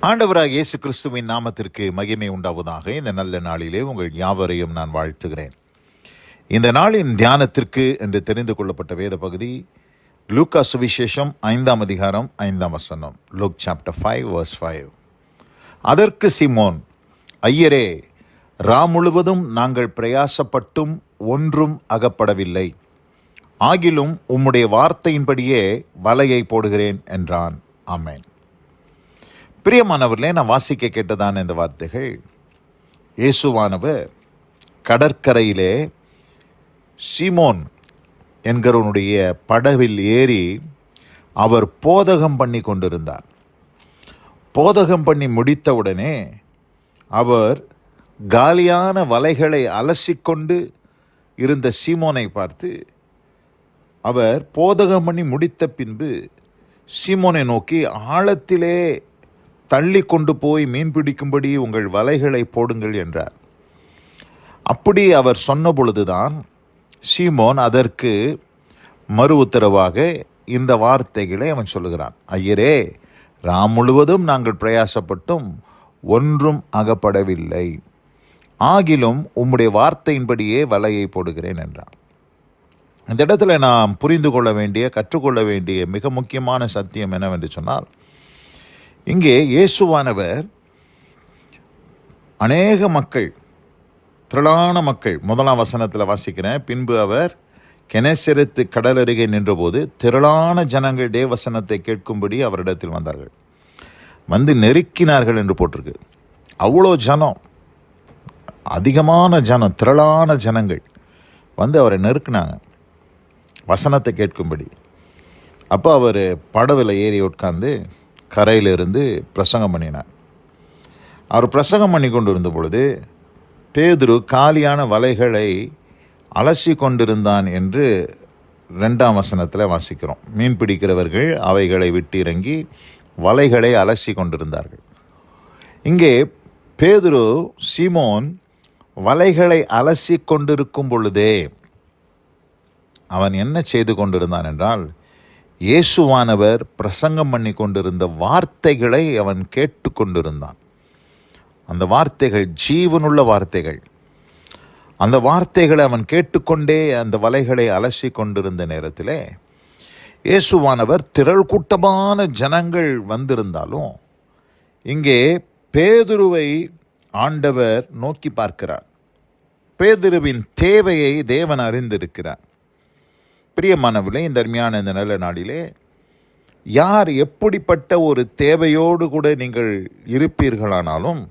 ஆண்டவராக இயேசு கிறிஸ்துவின் நாமத்திற்கு மகிமை உண்டாவதாக. இந்த நல்ல நாளிலே உங்கள் யாவரையும் நான் வாழ்த்துகிறேன். இந்த நாளின் தியானத்திற்கு என்று தெரிந்து கொள்ளப்பட்ட வேத பகுதி லூக்கா சுவிசேஷம் 5ஆம் அதிகாரம் 5ஆம் வசனம். Look chapter 5 verse 5. அதற்கு சீமோன், ஐயரே, முழுவதும் நாங்கள் பிரயாசப்பட்டும் ஒன்றும் அகப்படவில்லை, ஆகிலும் உம்முடைய வார்த்தையின்படியே வலையை போடுகிறேன் என்றான். ஆமென். பிரியமானவர்களே, நான் வாசிக்க கேட்டதான இந்த வார்த்தைகள், இயேசுவானவர் கடற்கரையிலே சீமோன் என்கிறவனுடைய படவில் ஏறி அவர் போதகம் பண்ணி கொண்டிருந்தார். போதகம் பண்ணி முடித்தவுடனே அவர் காலியான வலைகளை அலசிக்கொண்டு இருந்த சீமோனை பார்த்து, அவர் போதகம் பண்ணி முடித்த பின்பு சீமோனை நோக்கி, ஆழத்திலே தள்ளி கொண்டு போய் மீன் பிடிக்கும்படி உங்கள் வலைகளை போடுங்கள் என்றார். அப்படி அவர் சொன்ன பொழுதுதான் சீமோன் அதற்கு மறு உத்தரவாக இந்த வார்த்தைகளை அவன் சொல்லுகிறான். ஐயரே, முழுவதும் நாங்கள் பிரயாசப்பட்டும் ஒன்றும் அகப்படவில்லை, ஆகிலும் உம்முடைய வார்த்தையின்படியே வலையை போடுகிறேன் என்றான். இந்த இடத்துல நாம் புரிந்து கொள்ள வேண்டிய, கற்றுக்கொள்ள வேண்டிய மிக முக்கியமான சத்தியம் என்னவென்று சொன்னால், இங்கே இயேசுவானவர் அநேக மக்கள், திரளான மக்கள், 1ஆம் வசனத்தில் வாசிக்கிறேன், பின்பு அவர் கெனேசரேத்து கடல் அருகே நின்றபோது திரளான ஜனங்கள் தேவசனத்தை கேட்கும்படி அவரிடத்தில் வந்தார்கள். வந்து நெருக்கினார்கள் என்று போட்டிருக்கு. அவ்வளோ ஜனம், அதிகமான ஜனம், திரளான ஜனங்கள் வந்து அவரை நெருக்கினாங்க வசனத்தை கேட்கும்படி. அப்போ அவர் படவில் ஏறி உட்கார்ந்து கரையிலிருந்து பிரசங்கம் பண்ணினார். அவர் பிரசங்கம் பண்ணி கொண்டு இருந்த பொழுது பேதுரு காலியான வலைகளை அலசி கொண்டிருந்தான் என்று 2ஆம் வசனத்தில் வாசிக்கிறோம். மீன் பிடிக்கிறவர்கள் அவைகளை விட்டு இறங்கி வலைகளை அலசி கொண்டிருந்தார்கள். இங்கே பேதுரு, சீமோன் வலைகளை அலசி கொண்டிருக்கும் பொழுதே அவன் என்ன செய்து கொண்டிருந்தான் என்றால், இயேசுவானவர் பிரசங்கம் பண்ணி கொண்டிருந்த வார்த்தைகளை அவன் கேட்டு கொண்டிருந்தான். அந்த வார்த்தைகள் ஜீவனுள்ள வார்த்தைகள். அந்த வார்த்தைகளை அவன் கேட்டுக்கொண்டே அந்த வலைகளை அலசி கொண்டிருந்த நேரத்தில் இயேசுவானவர் திரள் கூட்டமான ஜனங்கள் வந்திருந்தாலும் இங்கே பேதுருவை ஆண்டவர் நோக்கி பார்க்கிறார். பேதுருவின் தேவையை தேவன் அறிந்திருக்கிறார். பிரியமானவர்களே, இந்த அருமையான இந்த நல்ல நாளிலே யார் எப்படிப்பட்ட ஒரு தேவையோடு கூட நீங்கள் இருப்பீர்களானாலும்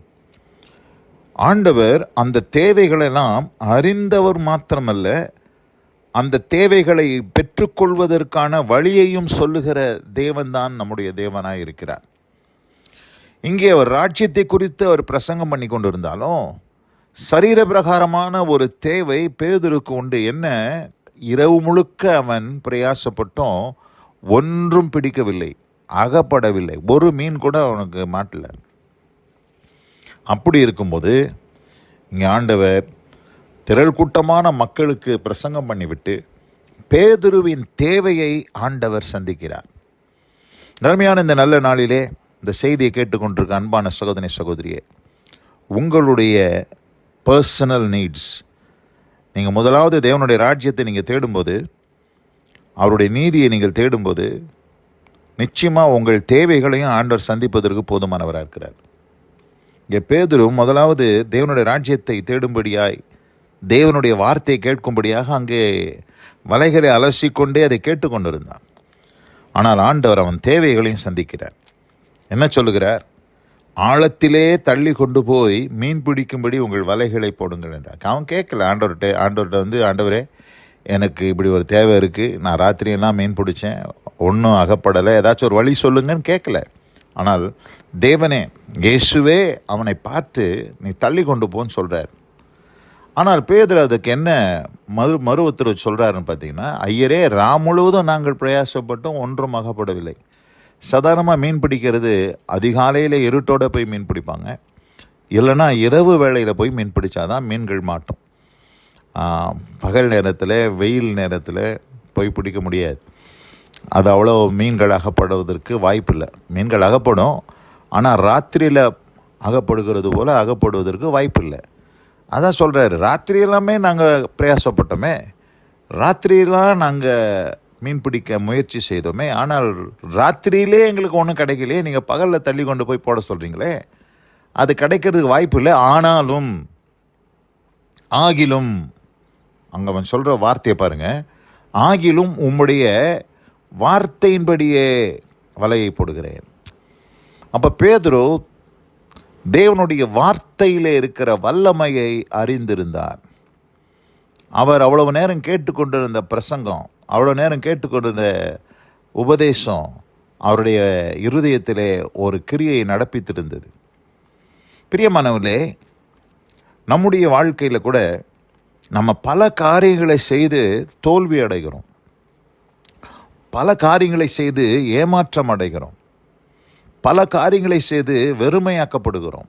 ஆண்டவர் அந்த தேவைகளெல்லாம் அறிந்தவர் மாத்திரமல்ல, அந்த தேவைகளை பெற்றுக்கொள்வதற்கான வழியையும் சொல்லுகிற தேவன்தான் நம்முடைய தேவனாய் இருக்கிறார். இங்கே அவர் ராஜ்யத்தை குறித்து அவர் பிரசங்கம் பண்ணி கொண்டிருந்தாலும் சரீர பிரகாரமான ஒரு தேவை பேதுருக்கு உண்டு. என்ன? இரவு முழுக்க அவன் பிரயாசப்பட்டும் ஒன்றும் பிடிக்கவில்லை, அகப்படவில்லை, ஒரு மீன் கூட அவனுக்கு மாட்டல. அப்படி இருக்கும்போது இங்கே ஆண்டவர் திரள் கூட்டமான மக்களுக்கு பிரசங்கம் பண்ணிவிட்டு பேதுருவின் தேவையை ஆண்டவர் சந்திக்கிறார். அருமையான இந்த நல்ல நாளிலே இந்த செய்தியை கேட்டுக்கொண்டிருக்க அன்பான சகோதரி சகோதரியே, உங்களுடைய பர்சனல் நீட்ஸ், நீங்கள் முதலாவது தேவனுடைய ராஜ்யத்தை நீங்கள் தேடும்போது, அவருடைய நீதியை நீங்கள் தேடும்போது, நிச்சயமாக உங்கள் தேவைகளையும் ஆண்டவர் சந்திப்பதற்கு போதுமானவராக இருக்கிறார். இங்கே பேதுரு முதலாவது தேவனுடைய ராஜ்யத்தை தேடும்படியாய், தேவனுடைய வார்த்தையை கேட்கும்படியாக அங்கே வலைகளை அலசிக்கொண்டே அதை கேட்டுக்கொண்டிருந்தான். ஆனால் ஆண்டவர் அவன் தேவைகளையும் சந்திக்கிறார். என்ன சொல்லுகிறார்? ஆழத்திலே தள்ளி கொண்டு போய் மீன் பிடிக்கும்படி உங்கள் வலைகளை போடுங்கள் என்றார். அவன் கேட்கல ஆண்டவர்கிட்ட வந்து, ஆண்டவரே, எனக்கு இப்படி ஒரு தேவை இருக்குது, நான் ராத்திரியெல்லாம் மீன் பிடிச்சேன், ஒன்றும் அகப்படலை, ஏதாச்சும் ஒரு வழி சொல்லுங்கன்னு கேட்கல. ஆனால் தேவனே, இயேசுவே அவனை பார்த்து நீ தள்ளி கொண்டு போன்னு சொல்கிறார். ஆனால் பேதுரு அதுக்கு என்ன மறு உத்தரவு சொல்கிறாருன்னு பார்த்தீங்கன்னா, ஐயரே, முழுவதும் நாங்கள் பிரயாசப்பட்டும் ஒன்றும் அகப்படவில்லை. சாதாரணமாக மீன் பிடிக்கிறது அதிகாலையில் இருட்டோடு போய் மீன் பிடிப்பாங்க, இல்லைன்னா இரவு வேளையில் போய் மீன் பிடிச்சாதான் மீன்கள் மாட்டும். பகல் நேரத்தில், வெயில் நேரத்தில் போய் பிடிக்க முடியாது. அது அவ்வளோ மீன்கள் அகப்படுவதற்கு வாய்ப்பு இல்லை. மீன்கள் அகப்படும், ஆனால் ராத்திரியில் அகப்படுகிறது போல் அகப்படுவதற்கு வாய்ப்பு இல்லை. அதான் சொல்கிறாரு, ராத்திரி எல்லாமே நாங்கள் பிரயாசப்பட்டோமே, ராத்திரியெல்லாம் நாங்கள் மீன் பிடிக்க முயற்சி செய்தோமே, ஆனால் ராத்திரியிலே எங்களுக்கு ஒன்றும் கிடைக்கலையே, நீங்கள் பகலில் தள்ளி கொண்டு போய் போட சொல்கிறீங்களே, அது கிடைக்கிறதுக்கு வாய்ப்பு இல்லை. ஆகிலும் அங்கே அவன் சொல்கிற வார்த்தையை பாருங்கள், ஆகிலும் உம்முடைய வார்த்தையின்படியே வலையை போடுகிறேன். அப்போ பேதுரு தேவனுடைய வார்த்தையில் இருக்கிற வல்லமையை அறிந்திருந்தார். அவர் அவ்வளவு நேரம் கேட்டுக்கொண்டிருந்த பிரசங்கம், அவ்வளோ நேரம் கேட்டுக்கொண்டிருந்த உபதேசம் அவருடைய இருதயத்திலே ஒரு கிரியையை நடப்பித்திருந்தது. பிரியமானவர்களே, நம்முடைய வாழ்க்கையில் கூட நம்ம பல காரியங்களை செய்து தோல்வி அடைகிறோம், பல காரியங்களை செய்து ஏமாற்றம் அடைகிறோம், பல காரியங்களை செய்து வெறுமையாக்கப்படுகிறோம்.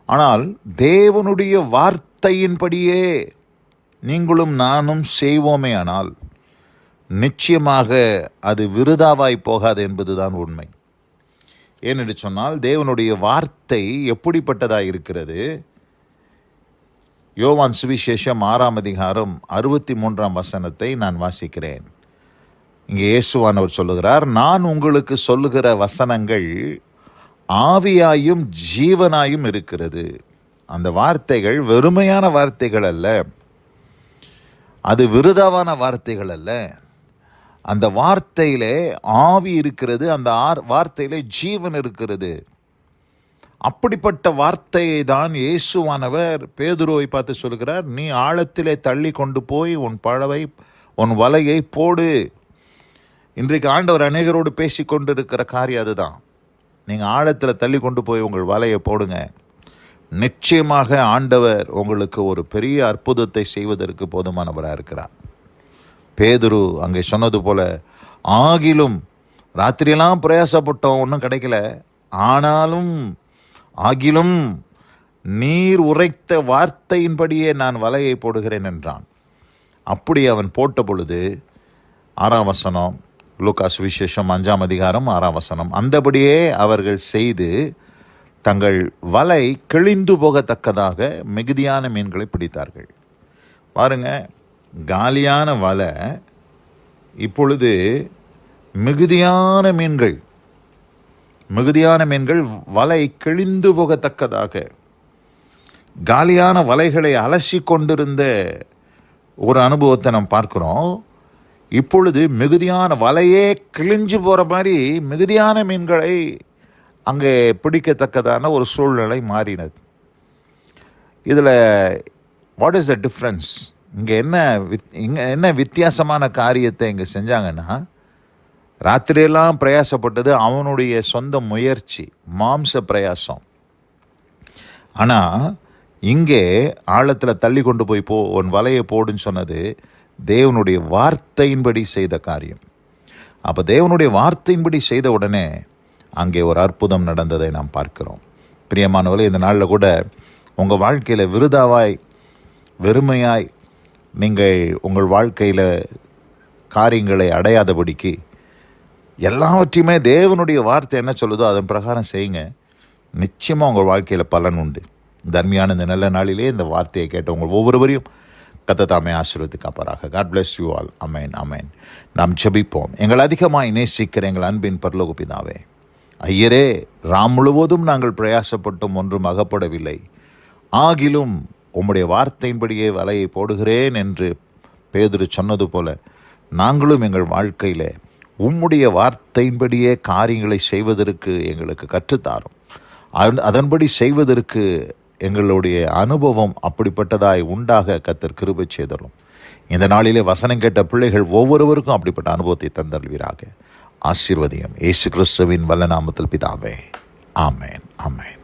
ஆனால் தேவனுடைய வார்த்தையின்படியே நீங்களும் நானும் செய்வோமே ஆனால் நிச்சயமாக அது விருதாவாய் போகாது என்பதுதான் உண்மை. ஏனென்று சொன்னால் தேவனுடைய வார்த்தை எப்படிப்பட்டதாக இருக்கிறது? யோவான் சுவிசேஷம் 6ஆம் அதிகாரம் 63ஆம் வசனத்தை நான் வாசிக்கிறேன். இங்கே இயேசுவானவர் சொல்லுகிறார், நான் உங்களுக்கு சொல்லுகிற வசனங்கள் ஆவியாயும் ஜீவனாயும் இருக்கிறது. அந்த வார்த்தைகள் வெறுமையான வார்த்தைகள் அல்ல, அது விருதாவான வார்த்தைகள் அல்ல. அந்த வார்த்தையிலே ஆவி இருக்கிறது, அந்த வார்த்தையிலே ஜீவன் இருக்கிறது. அப்படிப்பட்ட வார்த்தையை தான் இயேசுவானவர் பேதுருவை பார்த்து சொல்கிறார், நீ ஆழத்திலே தள்ளி கொண்டு போய் உன் வலையை போடு. இன்றைக்கு ஆண்டவர் அநேகரோடு பேசி கொண்டு இருக்கிற காரியம் அதுதான். நீங்கள் ஆழத்தில் தள்ளி கொண்டு போய் உங்கள் வலையை போடுங்க. நிச்சயமாக ஆண்டவர் உங்களுக்கு ஒரு பெரிய அற்புதத்தை செய்வதற்கு போதுமானவராக இருக்கிறார். பேதுரு அங்கே சொன்னது போல, ஆகிலும் ராத்திரியெல்லாம் பிரயாசப்பட்டோம், ஒன்றும் கிடைக்கல, ஆகிலும் நீர் உரைத்த வார்த்தையின்படியே நான் வலையை போடுகிறேன் என்றான். அப்படி அவன் போட்ட பொழுது 6ஆம் வசனம், லூக்கா சுவிசேஷம் 5ஆம் அதிகாரம் 6ஆம் வசனம், அந்தபடியே அவர்கள் செய்து தங்கள் வலை கிழிந்து போகத்தக்கதாக மிகுதியான மீன்களை பிடித்தார்கள். பாருங்க, காலியான வலை இப்பொழுது மிகுதியான மீன்கள் வலை கிழிந்து போகத்தக்கதாக, காலியான வலைகளை அலசி கொண்டிருந்த ஒரு அனுபவத்தை நாம் பார்க்கிறோம். இப்பொழுது மிகுதியான வலையே கிழிஞ்சு போகிற மாதிரி மிகுதியான மீன்களை அங்கே பிடிக்கத்தக்கதான ஒரு சூழ்நிலை மாறினது. இதில் வாட் இஸ் த டிஃப்ரென்ஸ்? இங்கே என்ன வித்தியாசமான காரியத்தை இங்கே செஞ்சாங்கன்னா, ராத்திரியெல்லாம் பிரயாசப்பட்டது அவனுடைய சொந்த முயற்சி, மாம்ச பிரயாசம். ஆனால் இங்கே ஆழத்தில் தள்ளி கொண்டு போய் உன் வலையை போடுன்னு சொன்னது தேவனுடைய வார்த்தையின்படி செய்த காரியம். அப்போ தேவனுடைய வார்த்தையின்படி செய்த உடனே அங்கே ஒரு அற்புதம் நடந்ததை நாம் பார்க்கிறோம். பிரியமானவர்களே, இந்த நாளில் கூட உங்கள் வாழ்க்கையில் விருதாவாய் வெறுமையாய் நீங்கள் உங்கள் வாழ்க்கையில் காரியங்களை அடையாதபடிக்கு எல்லாவற்றையுமே தேவனுடைய வார்த்தை என்ன சொல்லுதோ அதன் பிரகாரம் செய்யுங்க. நிச்சயமாக உங்கள் வாழ்க்கையில் பலன் உண்டு. தர்மியான இந்த நல்ல நாளிலே இந்த வார்த்தையை கேட்ட உங்கள் ஒவ்வொருவரையும் கர்த்தர் தாமே ஆசீர்வதித்து காப்பாராக. God bless you all. Amen, amen. நாம் ஜெபிப்போம். எங்கள் அதிகமாய் நேசிக்கிற எங்கள் அன்பின் பரலோக பிதாவே, ஐயரே, ராம் முழுவதும் நாங்கள் பிரயாசப்பட்டும் ஒன்றும் அகப்படவில்லை, ஆகிலும் உம்முடைய வார்த்தையின்படியே வலையை போடுகிறேன் என்று பேதுரு சொன்னது போல நாங்களும் எங்கள் வாழ்க்கையில் உம்முடைய வார்த்தையின்படியே காரியங்களை செய்வதற்கு எங்களுக்கு கற்றுத்தாரும். அதன்படி செய்வதற்கு எங்களுடைய அனுபவம் அப்படிப்பட்டதாய் உண்டாக கர்த்தர் கிருபை செய்தரும். இந்த நாளிலே வசனம் கேட்ட பிள்ளைகள் ஒவ்வொருவருக்கும் அப்படிப்பட்ட அனுபவத்தை தந்தல்வீராக. ஆசீர்வதியும் இயேசு கிறிஸ்துவின் வல்ல நாமத்தில் பிதாவே. ஆமேன், ஆமேன்.